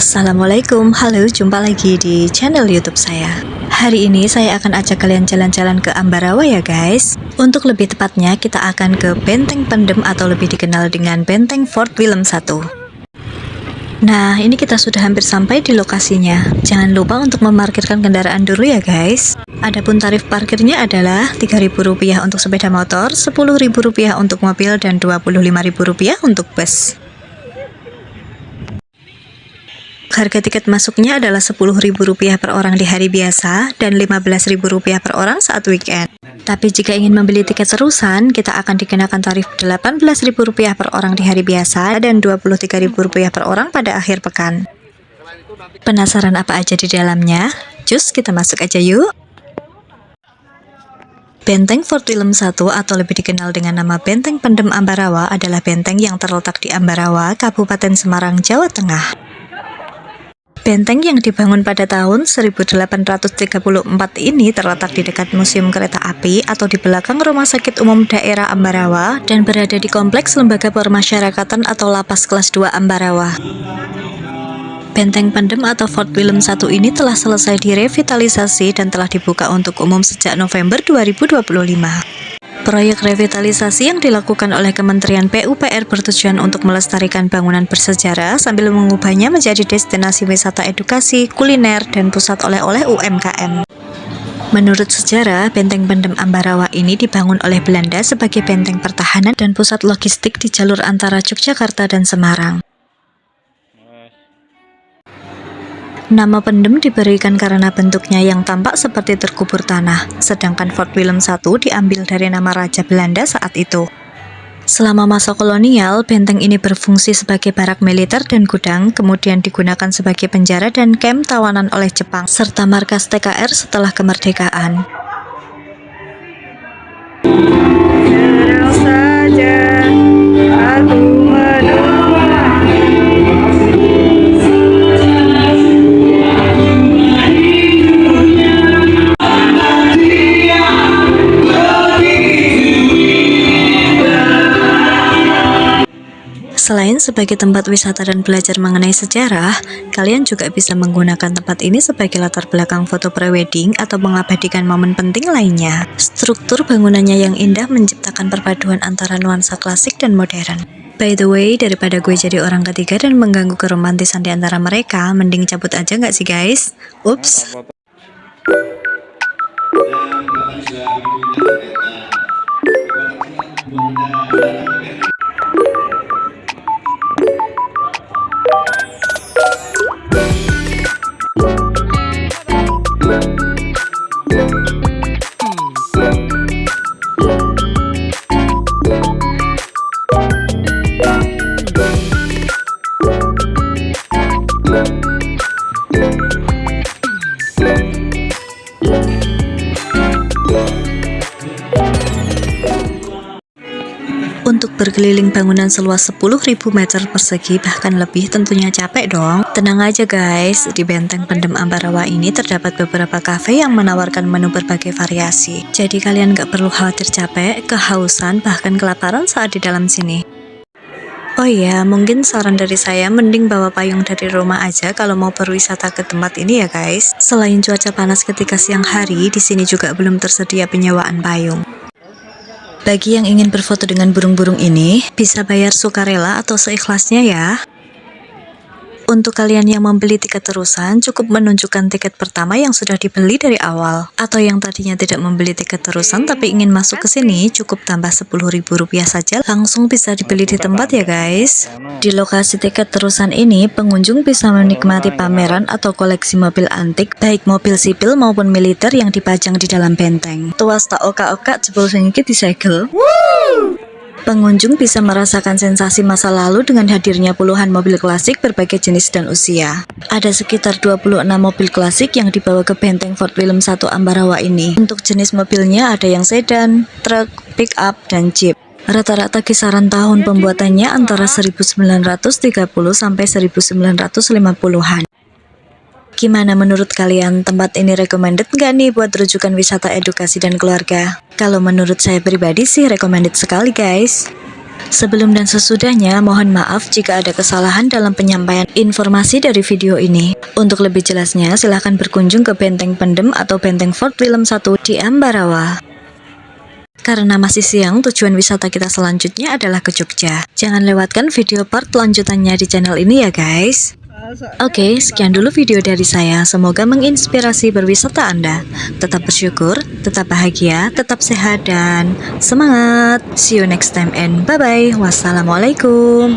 Assalamualaikum, halo, jumpa lagi di channel YouTube saya. Hari ini saya akan ajak kalian jalan-jalan ke Ambarawa ya guys. Untuk lebih tepatnya kita akan ke Benteng Pendem atau lebih dikenal dengan Benteng Fort Willem I. Nah, ini kita sudah hampir sampai di lokasinya. Jangan lupa untuk memarkirkan kendaraan dulu ya guys. Adapun tarif parkirnya adalah Rp3.000 untuk sepeda motor, Rp10.000 untuk mobil, dan Rp25.000 untuk bus. Harga tiket masuknya adalah Rp10.000 per orang di hari biasa dan Rp15.000 per orang saat weekend. Tapi jika ingin membeli tiket terusan, kita akan dikenakan tarif Rp18.000 per orang di hari biasa dan Rp23.000 per orang pada akhir pekan. Penasaran apa aja di dalamnya? Cus, kita masuk aja yuk! Benteng Fort Willem I atau lebih dikenal dengan nama Benteng Pendem Ambarawa adalah benteng yang terletak di Ambarawa, Kabupaten Semarang, Jawa Tengah. Benteng yang dibangun pada tahun 1834 ini terletak di dekat Museum Kereta Api atau di belakang Rumah Sakit Umum Daerah Ambarawa dan berada di Kompleks Lembaga Permasyarakatan atau Lapas Kelas 2 Ambarawa. Benteng Pendem atau Fort Willem I ini telah selesai direvitalisasi dan telah dibuka untuk umum sejak November 2025. Proyek revitalisasi yang dilakukan oleh Kementerian PUPR bertujuan untuk melestarikan bangunan bersejarah sambil mengubahnya menjadi destinasi wisata edukasi, kuliner, dan pusat oleh-oleh UMKM. Menurut sejarah, Benteng Pendem Ambarawa ini dibangun oleh Belanda sebagai benteng pertahanan dan pusat logistik di jalur antara Yogyakarta dan Semarang. Nama Pendem diberikan karena bentuknya yang tampak seperti terkubur tanah, sedangkan Fort Willem I diambil dari nama Raja Belanda saat itu. Selama masa kolonial, benteng ini berfungsi sebagai barak militer dan gudang, kemudian digunakan sebagai penjara dan kamp tawanan oleh Jepang, serta markas TKR setelah kemerdekaan. Tenang saja, aku Selain sebagai tempat wisata dan belajar mengenai sejarah, kalian juga bisa menggunakan tempat ini sebagai latar belakang foto prewedding atau mengabadikan momen penting lainnya. Struktur bangunannya yang indah menciptakan perpaduan antara nuansa klasik dan modern. By the way, daripada gue jadi orang ketiga dan mengganggu keromantisan di antara mereka, mending cabut aja nggak sih guys? Ups. Untuk berkeliling bangunan seluas 10.000 meter persegi bahkan lebih tentunya capek dong. Tenang aja guys, di Benteng Pendem Ambarawa ini terdapat beberapa kafe yang menawarkan menu berbagai variasi. Jadi kalian gak perlu khawatir capek, kehausan, bahkan kelaparan saat di dalam sini. Oh iya, mungkin saran dari saya mending bawa payung dari rumah aja kalau mau berwisata ke tempat ini ya guys. Selain cuaca panas ketika siang hari, di sini juga belum tersedia penyewaan payung. Bagi yang ingin berfoto dengan burung-burung ini, bisa bayar sukarela atau seikhlasnya ya. Untuk kalian yang membeli tiket terusan, cukup menunjukkan tiket pertama yang sudah dibeli dari awal. Atau yang tadinya tidak membeli tiket terusan tapi ingin masuk ke sini, cukup tambah Rp10.000 saja, langsung bisa dibeli di tempat ya guys. Di lokasi tiket terusan ini, pengunjung bisa menikmati pameran atau koleksi mobil antik, baik mobil sipil maupun militer yang dipajang di dalam benteng. Tuas tak oka-oka jebol sengit disegel. Pengunjung bisa merasakan sensasi masa lalu dengan hadirnya puluhan mobil klasik berbagai jenis dan usia. Ada sekitar 26 mobil klasik yang dibawa ke Benteng Fort Willem I Ambarawa ini. Untuk jenis mobilnya ada yang sedan, truk, pick up, dan jeep. Rata-rata kisaran tahun pembuatannya antara 1930 sampai 1950-an. Gimana menurut kalian, tempat ini recommended nggak nih buat rujukan wisata edukasi dan keluarga? Kalau menurut saya pribadi sih recommended sekali guys. Sebelum dan sesudahnya, mohon maaf jika ada kesalahan dalam penyampaian informasi dari video ini. Untuk lebih jelasnya, silahkan berkunjung ke Benteng Pendem atau Benteng Fort Willem 1 di Ambarawa. Karena masih siang, tujuan wisata kita selanjutnya adalah ke Jogja. Jangan lewatkan video part lanjutannya di channel ini ya guys. Oke, sekian dulu video dari saya. Semoga menginspirasi berwisata Anda. Tetap bersyukur, tetap bahagia, tetap sehat, dan semangat. See you next time and bye-bye. Wassalamualaikum.